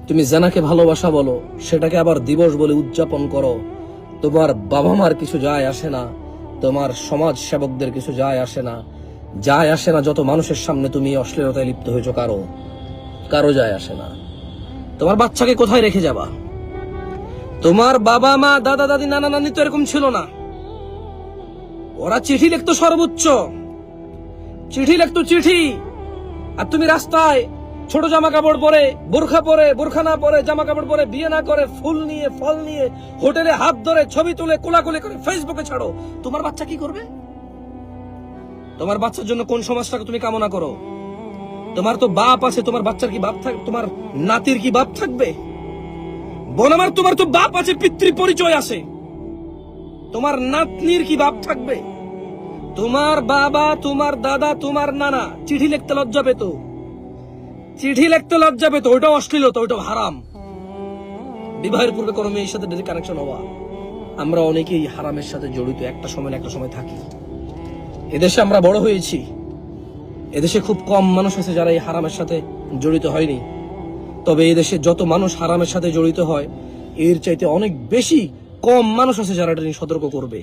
তুমি জানাকে ভালোবাসা বলো, সেটাকে আবার দিবস বলে উদযাপন করো। তোমার বাবা মার কিছু যায় আসে না, তোমার সমাজ সেবকদের কিছু যায় আসে না, যায় আসে না যত মানুষের সামনে তুমি অশ্লীলতায় লিপ্ত হয়েছো, কারো যায় আসে না। তোমার বাচ্চাকে কোথায় রেখে যাবা? তোমার বাবা মা, দাদা দাদি, নানা নানি তো এরকম ছিল না। ওরা চিঠি লিখতো, সর্বোচ্চ চিঠি লিখতো, চিঠি। আর তুমি রাস্তায় ছোট জামা কাপড় পরে, বোরখা না পরে, জামা কাপড় পরে, বিয়ে না করে, ফুল নিয়ে, ফল নিয়ে, হোটেলে হাত ধরে ছবি তুলে কোলাকুলি করে ফেসবুকে ছাড়ো। তোমার বাচ্চা কি করবে? তোমার বাচ্চার জন্য কোন সমাজটাকে তুমি কামনা করো? তোমার তো বাপ আছে, তোমার বাচ্চার কি বাপ থাকবে? তোমার নাতির কি বাপ থাকবে? বোন আমার, তোমার তো বাপ আছে, পিতৃ পরিচয় আছে, তোমার নাতনির কি বাপ থাকবে? তোমার বাবা, তোমার দাদা, তোমার নানা চিঠি লিখতে লজ্জা পেত, চিঠি লিখতে লজ্জা পেত। ওইটাও অশ্লীলতা, ওইটাও হারাম। বিবাহের পূর্বে কোনো মেয়ের সাথে ডেলি কানেকশন হওয়া, আমরা অনেকেই হারামের সাথে জড়িত, একটা সময় থাকি। এদেশে আমরা বড় হয়েছি, এদেশে খুব কম মানুষ আছে যারা এই হারামের সাথে জড়িত হয়নি। তবে এদেশে যত মানুষ হারামের সাথে জড়িত হয়, এর চাইতে অনেক বেশি কম মানুষ আছে যারা এটা নিয়ে সতর্ক করবে।